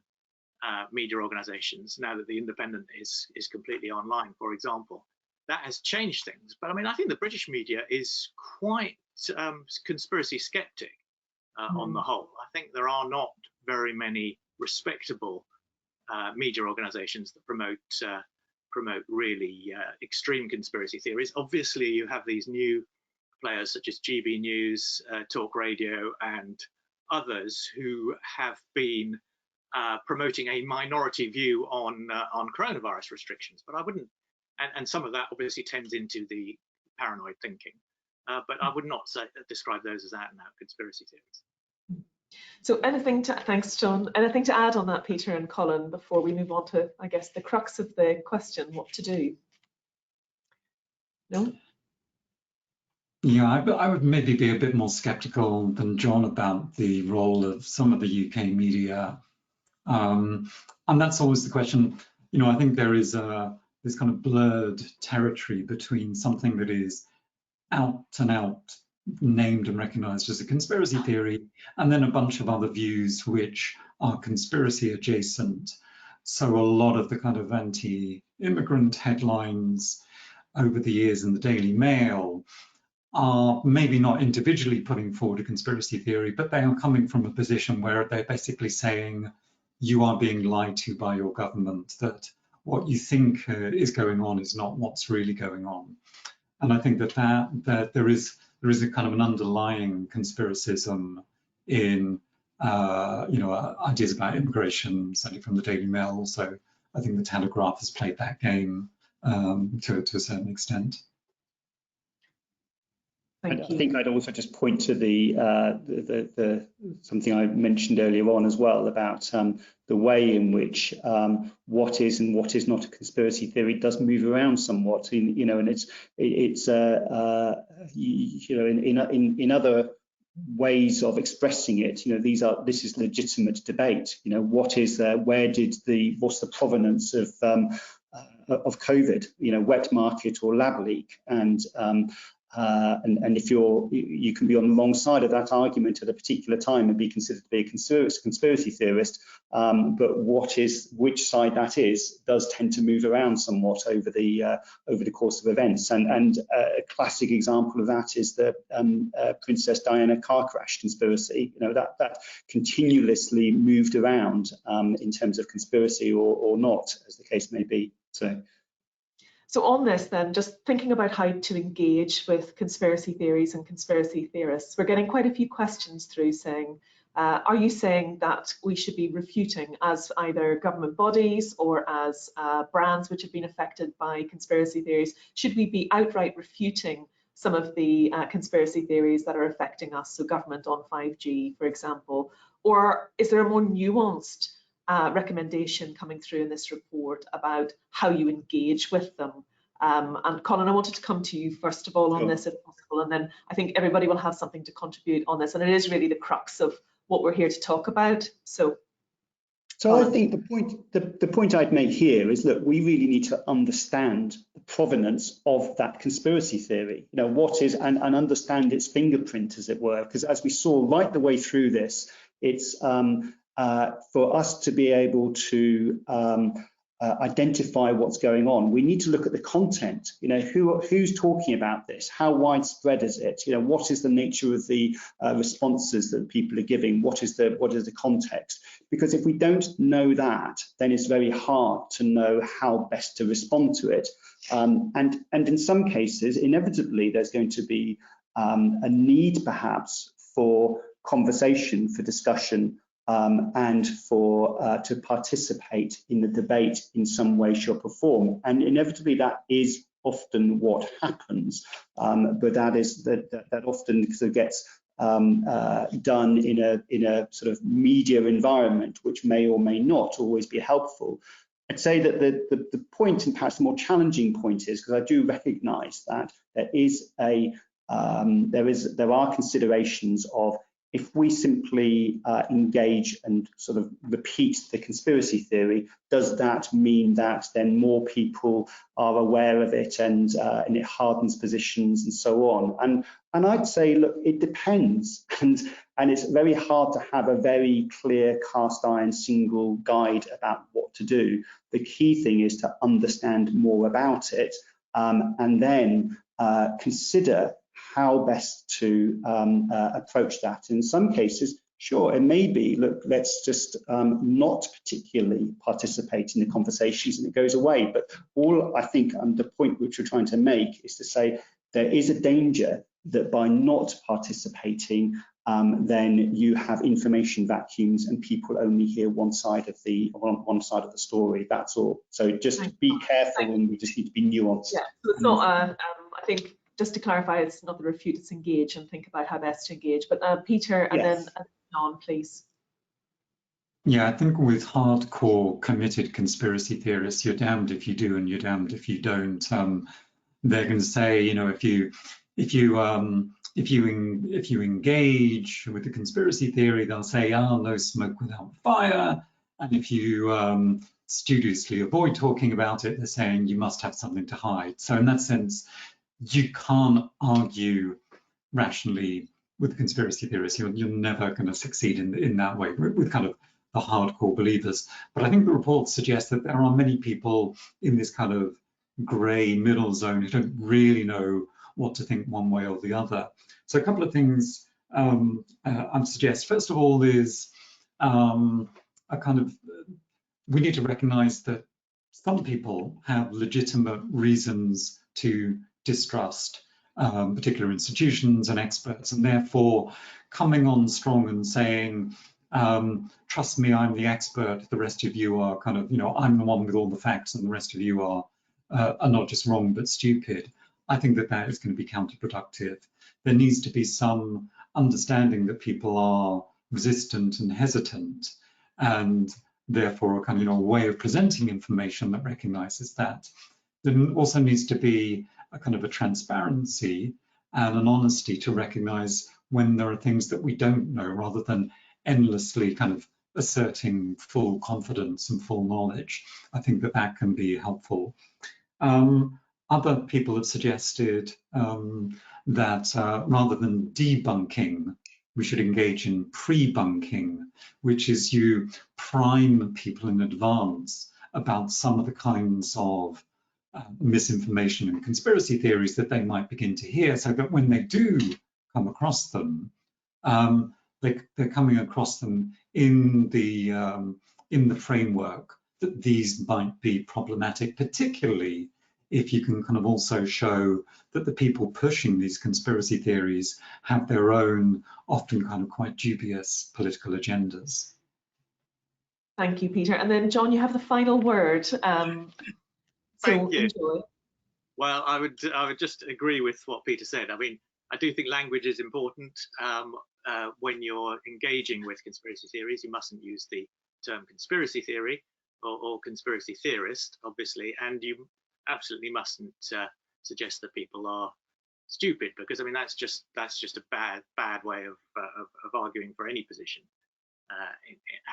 media organizations. Now that the Independent is completely online, for example, that has changed things. But I mean, I think the British media is quite conspiracy skeptic on the whole. I think there are not very many respectable media organizations that promote really extreme conspiracy theories. Obviously, you have these new players such as GB News, Talk Radio, and others who have been promoting a minority view on coronavirus restrictions. But I wouldn't, and some of that obviously tends into the paranoid thinking. But I would not describe those as out and out conspiracy theories. So thanks, John. Anything to add on that, Peter and Colin, before we move on to, I guess, the crux of the question, what to do? No? Yeah, I would maybe be a bit more skeptical than John about the role of some of the UK media. And that's always the question. You know, I think there is this kind of blurred territory between something that is out and out named and recognized as a conspiracy theory, and then a bunch of other views which are conspiracy adjacent. So a lot of the kind of anti-immigrant headlines over the years in the Daily Mail are maybe not individually putting forward a conspiracy theory, but they are coming from a position where they're basically saying you are being lied to by your government, that what you think is going on is not what's really going on. And I think that there is a kind of an underlying conspiracism in you know, ideas about immigration, certainly from the Daily Mail. So I think the Telegraph has played that game to a certain extent. I think I'd also just point to the something I mentioned earlier on as well about the way in which what is and what is not a conspiracy theory does move around somewhat. You know, and it's you know, in other ways of expressing it. You know, this is legitimate debate. You know, what's the provenance of COVID? You know, wet market or lab leak, and and if you can be on the wrong side of that argument at a particular time and be considered to be a conspiracy theorist, but which side that is does tend to move around somewhat over the course of events. And a classic example of that is the Princess Diana car crash conspiracy. You know, that continuously moved around in terms of conspiracy or not, as the case may be. So on this then, just thinking about how to engage with conspiracy theories and conspiracy theorists, we're getting quite a few questions through saying, are you saying that we should be refuting, as either government bodies or as brands which have been affected by conspiracy theories, should we be outright refuting some of the conspiracy theories that are affecting us, so government on 5G, for example? Or is there a more nuanced recommendation coming through in this report about how you engage with them? And Colin, I wanted to come to you first of all on this, if possible, and then I think everybody will have something to contribute on this, and it is really the crux of what we're here to talk about. So I think the point I'd make here is that we really need to understand the provenance of that conspiracy theory. You know, what is, and understand its fingerprint, as it were, because as we saw right the way through this, it's for us to be able to identify what's going on, we need to look at the content. You know, who's talking about this? How widespread is it? You know, what is the nature of the responses that people are giving? What is the context? Because if we don't know that, then it's very hard to know how best to respond to it. And in some cases, inevitably, there's going to be a need, perhaps, for conversation, for discussion, and for to participate in the debate in some way, shape, or form. And inevitably, that is often what happens. But that often sort of gets done in a sort of media environment, which may or may not always be helpful. I'd say that the point, and perhaps the more challenging point, is because I do recognise that there are considerations of, if we simply engage and sort of repeat the conspiracy theory, does that mean that then more people are aware of it and it hardens positions and so on? And I'd say, look, it depends, and it's very hard to have a very clear cast iron single guide about what to do. The key thing is to understand more about it, and then consider how best to approach that. In some cases, sure, it may be, look, let's just not particularly participate in the conversations and it goes away. But all I think, and the point which we're trying to make, is to say there is a danger that by not participating, then you have information vacuums and people only hear one side of the story. That's all. So just be careful, and we just need to be nuanced. Yeah, so it's not I think, just to clarify, it's not the refute, it's engage, and think about how best to engage. But Peter, and yes. then John, please. Yeah, I think with hardcore committed conspiracy theorists, you're damned if you do and you're damned if you don't. They're going to say, you know, if you engage with the conspiracy theory, they'll say, "Oh, no smoke without fire." And if you studiously avoid talking about it, they're saying you must have something to hide. So in that sense, you can't argue rationally with conspiracy theorists. You're never going to succeed in that way with kind of the hardcore believers. But I think the report suggests that there are many people in this kind of grey middle zone who don't really know what to think one way or the other. So a couple of things I'd suggest. First of all is we need to recognise that some people have legitimate reasons to distrust particular institutions and experts, and therefore coming on strong and saying, trust me, I'm the expert, the rest of you are kind of, you know, I'm the one with all the facts and the rest of you are not just wrong but stupid. I think that is going to be counterproductive. There needs to be some understanding that people are resistant and hesitant, and therefore a kind of, you know, way of presenting information that recognises that. There also needs to be a kind of a transparency and an honesty to recognise when there are things that we don't know, rather than endlessly kind of asserting full confidence and full knowledge. I think that can be helpful. other people have suggested that rather than debunking, we should engage in pre-bunking, which is you prime people in advance about some of the kinds of misinformation and conspiracy theories that they might begin to hear, so that when they do come across them, they're coming across them in the framework that these might be problematic, particularly if you can kind of also show that the people pushing these conspiracy theories have their own, often kind of quite dubious political agendas. Thank you, Peter. And then, John, you have the final word. Thank you. Enjoy. Well, I would just agree with what Peter said. I mean, I do think language is important. When you're engaging with conspiracy theories, you mustn't use the term conspiracy theory or conspiracy theorist, obviously, and you absolutely mustn't suggest that people are stupid, because I mean that's just a bad way of arguing for any position,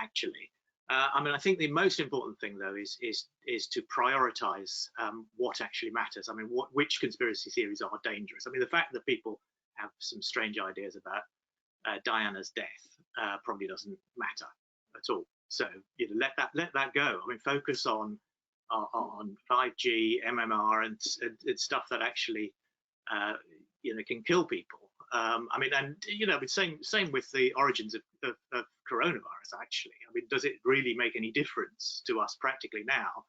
actually. I mean, I think the most important thing though is to prioritize what actually matters. I mean, which conspiracy theories are dangerous. I mean, the fact that people have some strange ideas about Diana's death probably doesn't matter at all. So you know, let that go. I mean, focus on 5G, MMR, and stuff that actually you know, can kill people. I mean, and you know, same with the origins of coronavirus. Actually, I mean, does it really make any difference to us practically now,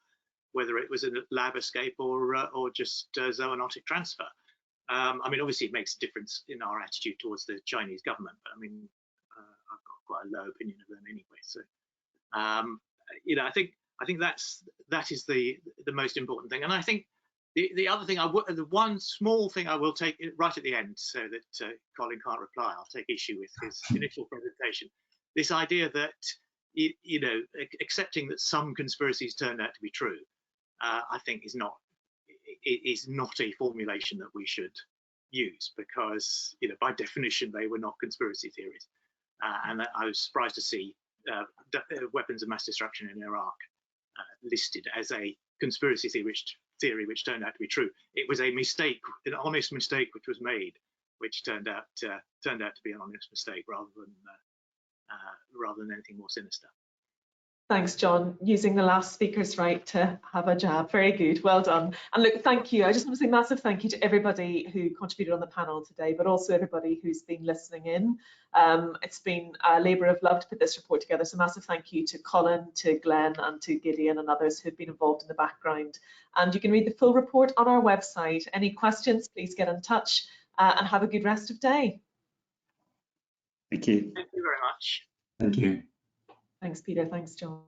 whether it was a lab escape or just zoonotic transfer? I mean, obviously, it makes a difference in our attitude towards the Chinese government, but I mean, I've got quite a low opinion of them anyway. So, you know, I think that is the most important thing. And I think the other thing the one small thing I will take right at the end, so that Colin can't reply, I'll take issue with his initial presentation. This idea that you know, accepting that some conspiracies turned out to be true, I think is not a formulation that we should use, because you know, by definition they were not conspiracy theories. And I was surprised to see weapons of mass destruction in Iraq listed as a conspiracy theory which turned out to be true. It was a mistake, an honest mistake which was made, which turned out to be an honest mistake rather than anything more sinister. Thanks, John. Using the last speaker's right to have a jab. Very good. Well done. And look, thank you. I just want to say massive thank you to everybody who contributed on the panel today, but also everybody who's been listening in. It's been a labour of love to put this report together. So massive thank you to Colin, to Glenn, and to Gideon and others who've been involved in the background. And you can read the full report on our website. Any questions, please get in touch, and have a good rest of day. Thank you. Thank you very much. Thank you. Thanks, Peter. Thanks, John.